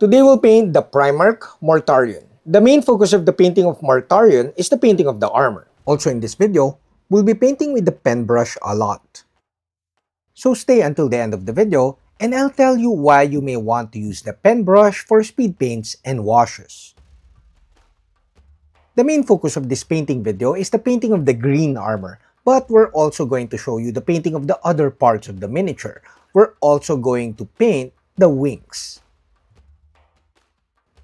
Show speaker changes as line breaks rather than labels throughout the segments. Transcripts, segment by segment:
Today we'll paint the Primarch Mortarion. The main focus of the painting of Mortarion is the painting of the armor. Also in this video, we'll be painting with the pen brush a lot. So stay until the end of the video and I'll tell you why you may want to use the pen brush for speed paints and washes. The main focus of this painting video is the painting of the green armor, but we're also going to show you the painting of the other parts of the miniature. We're also going to paint the wings.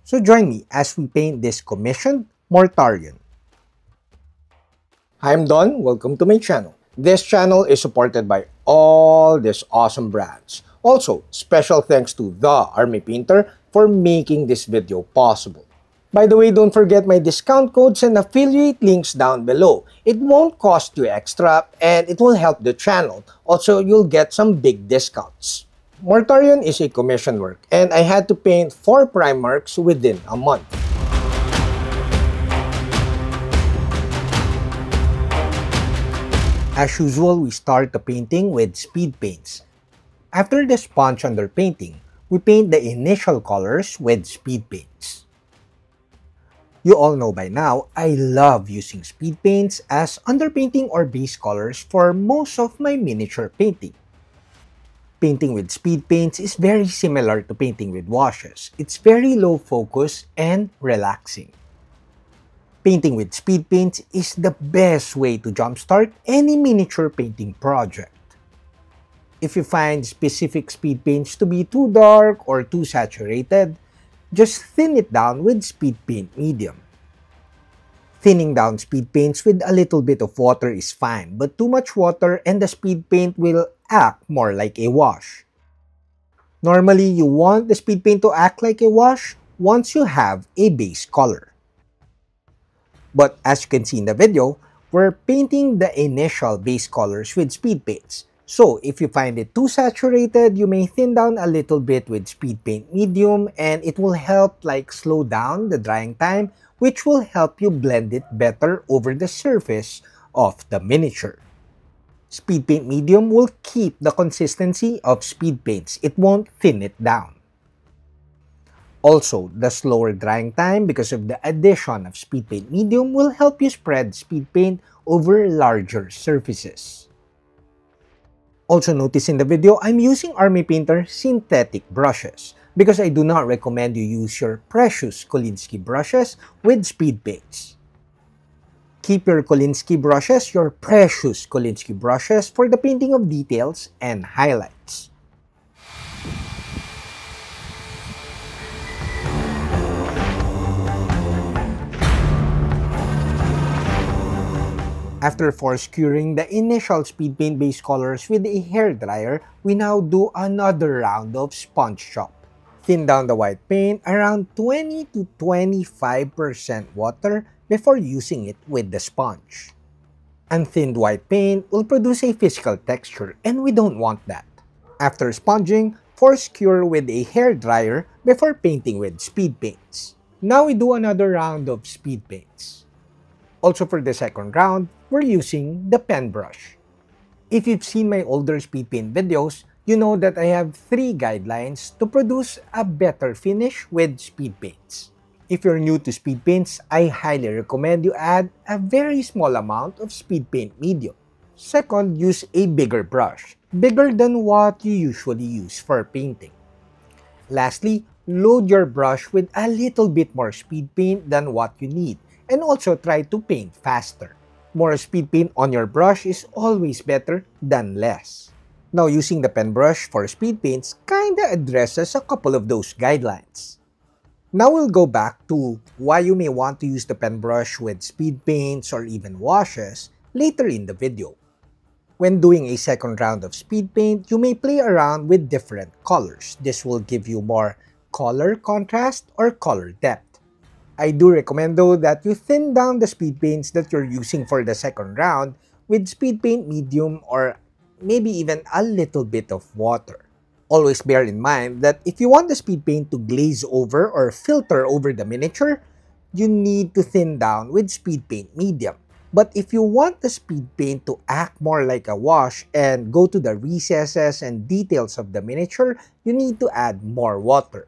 So join me as we paint this commissioned Mortarion. I'm Don, welcome to my channel. This channel is supported by all these awesome brands. Also, special thanks to The Army Painter for making this video possible. By the way, don't forget my discount codes and affiliate links down below. It won't cost you extra and it will help the channel. Also, you'll get some big discounts. Mortarion is a commission work and I had to paint 4 Primarchs within a month. As usual, we start the painting with speed paints. After the sponge underpainting, we paint the initial colors with speed paints. You all know by now, I love using speed paints as underpainting or base colors for most of my miniature painting. Painting with speed paints is very similar to painting with washes. It's very low focus and relaxing. Painting with speed paints is the best way to jumpstart any miniature painting project. If you find specific speed paints to be too dark or too saturated, just thin it down with speed paint medium. Thinning down speed paints with a little bit of water is fine, but too much water and the speed paint will act more like a wash. Normally, you want the speed paint to act like a wash once you have a base color. But as you can see in the video, we're painting the initial base colors with speed paints. So if you find it too saturated, you may thin down a little bit with speed paint medium and it will help slow down the drying time, which will help you blend it better over the surface of the miniature. Speed paint medium will keep the consistency of speed paints. It won't thin it down. Also, the slower drying time because of the addition of speed paint medium will help you spread speed paint over larger surfaces. Also notice in the video, I'm using Army Painter synthetic brushes because I do not recommend you use your precious Kolinsky brushes with speed paints. Keep your Kolinsky brushes, your precious Kolinsky brushes, for the painting of details and highlights. After force curing the initial speed paint base colors with a hairdryer, we now do another round of sponge chop. Thin down the white paint around 20 to 25% water before using it with the sponge. Unthinned white paint will produce a physical texture and we don't want that. After sponging, force cure with a hairdryer before painting with speed paints. Now we do another round of speed paints. Also for the second round, we're using the pen brush. If you've seen my older speed paint videos, you know that I have 3 guidelines to produce a better finish with speed paints. If you're new to speed paints, I highly recommend you add a very small amount of speed paint medium. Second, use a bigger brush, bigger than what you usually use for painting. Lastly, load your brush with a little bit more speed paint than what you need, and also try to paint faster. More speed paint on your brush is always better than less. Now, using the pen brush for speed paints kinda addresses a couple of those guidelines. Now we'll go back to why you may want to use the pen brush with speed paints or even washes later in the video. When doing a second round of speed paint, you may play around with different colors. This will give you more color contrast or color depth. I do recommend though that you thin down the speed paints that you're using for the second round with speed paint medium or maybe even a little bit of water. Always bear in mind that if you want the speed paint to glaze over or filter over the miniature, you need to thin down with speed paint medium. But if you want the speed paint to act more like a wash and go to the recesses and details of the miniature, you need to add more water.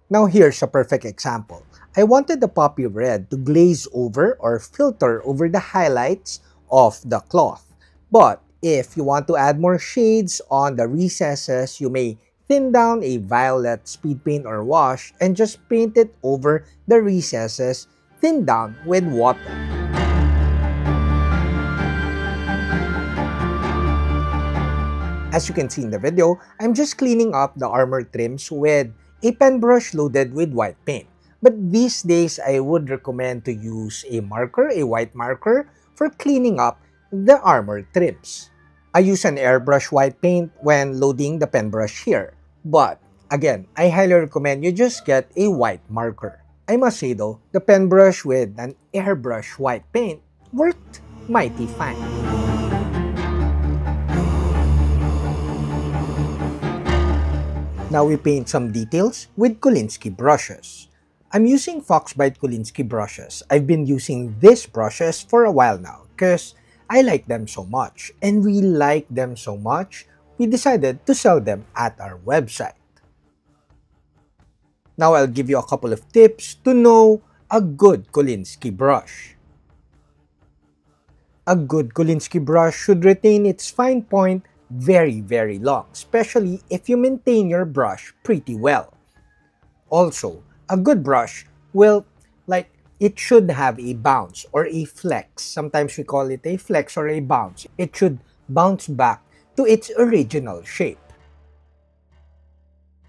Now here's a perfect example. I wanted the poppy red to glaze over or filter over the highlights of the cloth. But if you want to add more shades on the recesses, you may thin down a violet speed paint or wash and just paint it over the recesses, thin down with water. As you can see in the video, I'm just cleaning up the armor trims with a pen brush loaded with white paint. But these days, I would recommend to use a marker, a white marker, for cleaning up the armor trims. I use an airbrush white paint when loading the pen brush here. But again, I highly recommend you just get a white marker. I must say though, the pen brush with an airbrush white paint worked mighty fine. Now we paint some details with Kolinsky brushes. I'm using Foxbite Kolinsky brushes. I've been using these brushes for a while now because I like them so much, and we like them so much, we decided to sell them at our website. Now I'll give you a couple of tips to know a good Kolinsky brush. A good Kolinsky brush should retain its fine point very long, especially if you maintain your brush pretty well. Also, a good brush will, it should have a bounce or a flex. Sometimes we call it a flex or a bounce. It should bounce back to its original shape.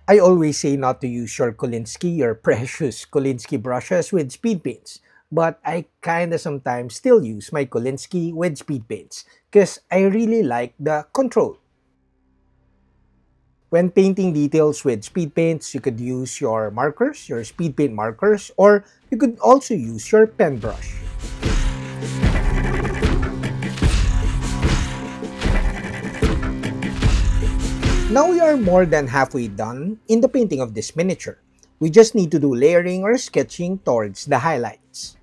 I always say not to use your precious Kolinsky brushes with speed paints. But I kinda sometimes still use my Kolinsky with speed paints because I really like the control. When painting details with speed paints, you could use your markers, your speed paint markers, or you could also use your pen brush. Now we are more than halfway done in the painting of this miniature. We just need to do layering or sketching towards the highlights.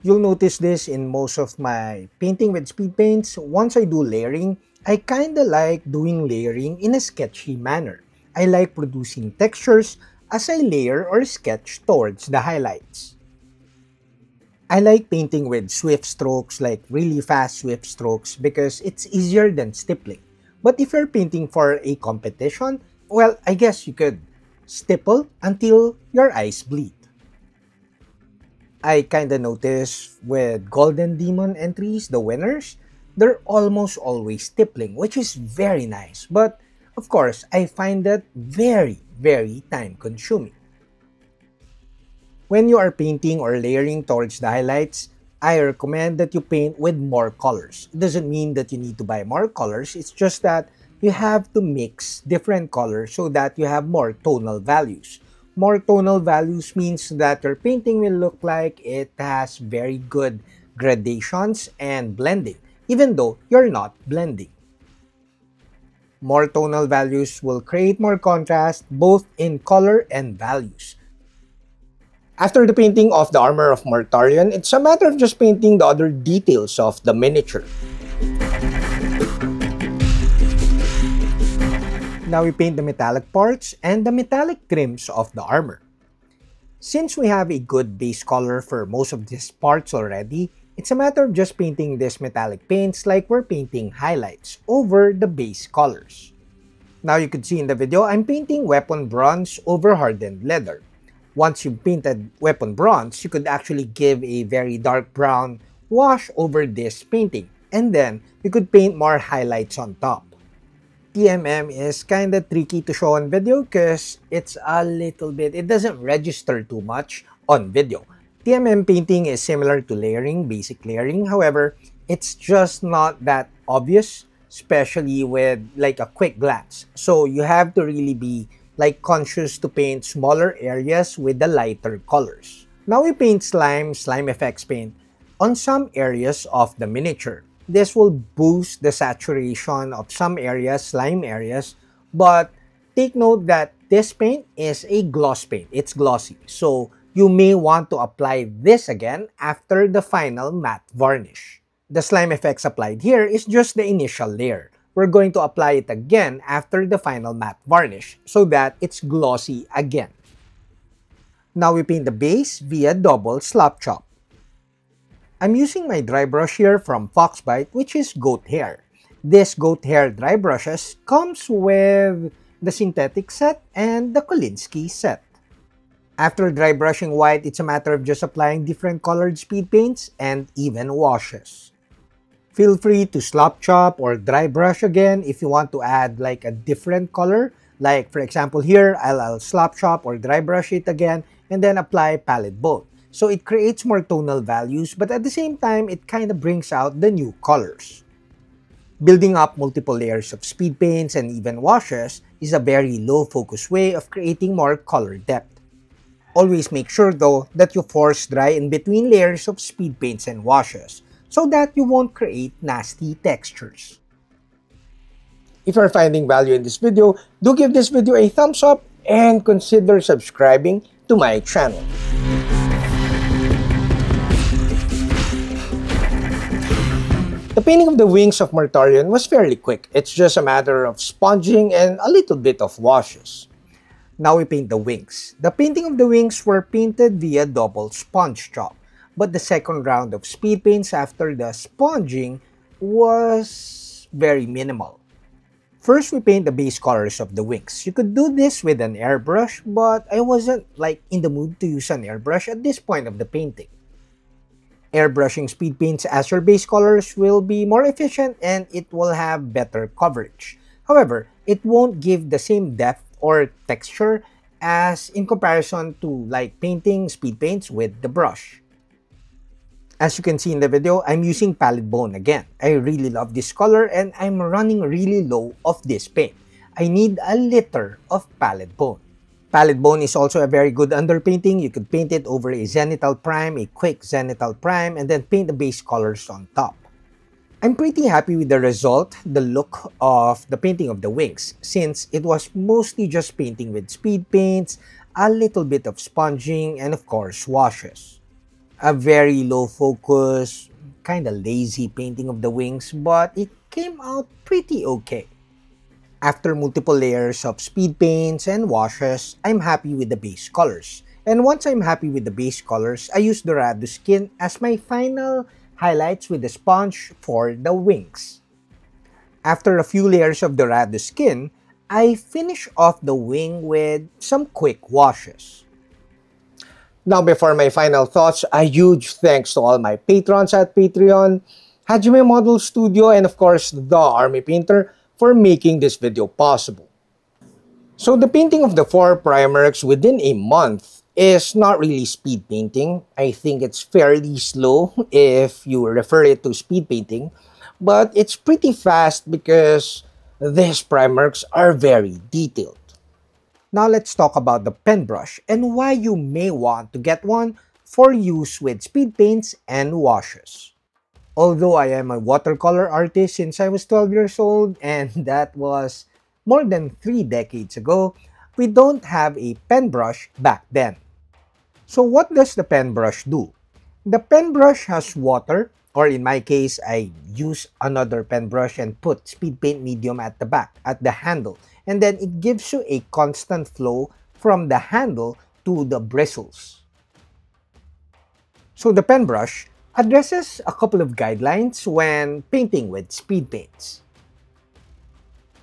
You'll notice this in most of my painting with speed paints. Once I do layering, I kinda like doing layering in a sketchy manner. I like producing textures as I layer or sketch towards the highlights. I like painting with swift strokes, like really fast swift strokes, because it's easier than stippling. But if you're painting for a competition, well, I guess you could stipple until your eyes bleed. I kinda notice with Golden Demon entries, the winners, they're almost always stippling, which is very nice. But of course, I find that very time consuming. When you are painting or layering towards the highlights, I recommend that you paint with more colors. It doesn't mean that you need to buy more colors, it's just that you have to mix different colors so that you have more tonal values. More tonal values means that your painting will look like it has very good gradations and blending, even though you're not blending. More tonal values will create more contrast both in color and values. After the painting of the armor of Mortarion, it's a matter of just painting the other details of the miniature. Now we paint the metallic parts and the metallic trims of the armor. Since we have a good base color for most of these parts already, it's a matter of just painting these metallic paints like we're painting highlights over the base colors. Now you could see in the video, I'm painting weapon bronze over hardened leather. Once you've painted weapon bronze, you could actually give a very dark brown wash over this painting, and then you could paint more highlights on top. TMM is kinda tricky to show on video because it doesn't register too much on video. TMM painting is similar to layering, basic layering, however, it's just not that obvious, especially with like a quick glance. So you have to really be conscious to paint smaller areas with the lighter colors. Now we paint slime effects paint on some areas of the miniature. This will boost the saturation of some areas, slime areas, but take note that this paint is a gloss paint. It's glossy, so you may want to apply this again after the final matte varnish. The slime effects applied here is just the initial layer. We're going to apply it again after the final matte varnish so that it's glossy again. Now we paint the base via double slap chop. I'm using my dry brush here from Foxbite, which is goat hair. This goat hair dry brushes comes with the synthetic set and the Kolinsky set. After dry brushing white, it's a matter of just applying different colored speed paints and even washes. Feel free to slap chop or dry brush again if you want to add like a different color. Like for example here, I'll slap chop or dry brush it again and then apply palette bone. So it creates more tonal values, but at the same time, it kind of brings out the new colors. Building up multiple layers of speed paints and even washes is a very low focus way of creating more color depth. Always make sure though that you force dry in between layers of speed paints and washes so that you won't create nasty textures. If you're finding value in this video, do give this video a thumbs up and consider subscribing to my channel. The painting of the wings of Mortarion was fairly quick. It's just a matter of sponging and a little bit of washes. Now we paint the wings. The painting of the wings were painted via double sponge chop, but the second round of speed paints after the sponging was very minimal. First, we paint the base colors of the wings. You could do this with an airbrush, but I wasn't in the mood to use an airbrush at this point of the painting. Airbrushing speed paints as your base colors will be more efficient and it will have better coverage. However, it won't give the same depth or texture as in comparison to painting speed paints with the brush. As you can see in the video, I'm using palette bone again. I really love this color and I'm running really low of this paint. I need a liter of palette bone. Palette bone is also a very good underpainting. You could paint it over a zenithal prime, a quick zenithal prime, and then paint the base colors on top. I'm pretty happy with the result, the look of the painting of the wings, since it was mostly just painting with speed paints, a little bit of sponging, and of course washes. A very low focus, kinda lazy painting of the wings, but it came out pretty okay. After multiple layers of speed paints and washes, I'm happy with the base colors. And once I'm happy with the base colors, I use Dorado Skin as my final highlights with the sponge for the wings. After a few layers of Dorado Skin, I finish off the wing with some quick washes. Now before my final thoughts, a huge thanks to all my patrons at Patreon, Hajime Model Studio, and of course the Army Painter for making this video possible. So the painting of the 4 Primarchs within a month is not really speed painting. I think it's fairly slow if you refer it to speed painting, but it's pretty fast because these Primarchs are very detailed. Now let's talk about the pen brush and why you may want to get one for use with speed paints and washes. Although I am a watercolor artist since I was 12 years old, and that was more than 3 decades ago, we don't have a pen brush back then. So what does the pen brush do? The pen brush has water, or in my case, I use another pen brush and put speed paint medium at the back, at the handle, and then it gives you a constant flow from the handle to the bristles. So the pen brush addresses a couple of guidelines when painting with speed paints.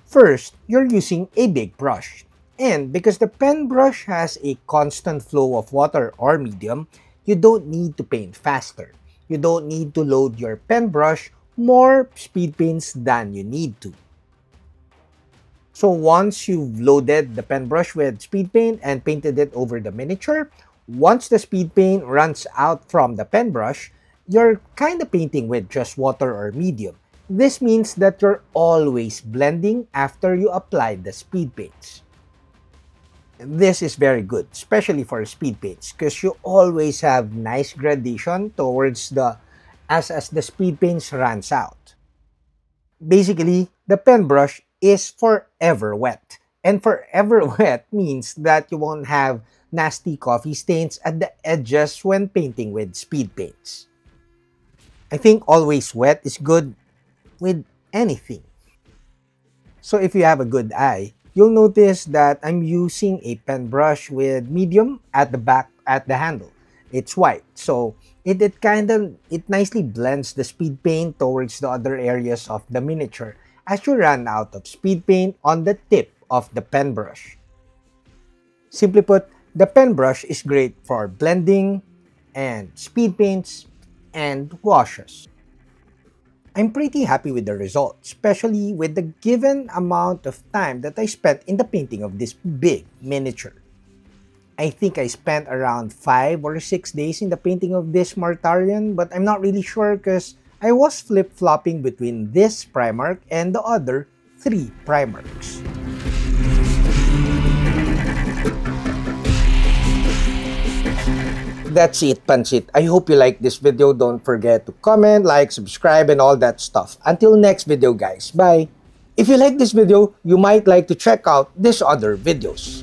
First, you're using a big brush. And because the pen brush has a constant flow of water or medium, you don't need to paint faster. You don't need to load your pen brush more speed paints than you need to. So once you've loaded the pen brush with speed paint and painted it over the miniature, once the speed paint runs out from the pen brush, you're kind of painting with just water or medium. This means that you're always blending after you apply the speed paints. This is very good, especially for speed paints, because you always have nice gradation towards as the speed paints runs out. Basically, the pen brush is forever wet. And forever wet means that you won't have nasty coffee stains at the edges when painting with speed paints. I think always wet is good with anything. So if you have a good eye, you'll notice that I'm using a pen brush with medium at the back at the handle. It's white, so it nicely blends the speed paint towards the other areas of the miniature as you run out of speed paint on the tip of the pen brush. Simply put, the pen brush is great for blending and speed paints and washes. I'm pretty happy with the result, especially with the given amount of time that I spent in the painting of this big miniature. I think I spent around 5 or 6 days in the painting of this Mortarion, but I'm not really sure because I was flip-flopping between this Primarch and the other 3 Primarchs. That's it, Pansit. I hope you liked this video. Don't forget to comment, like, subscribe, and all that stuff. Until next video, guys. Bye! If you like this video, you might like to check out these other videos.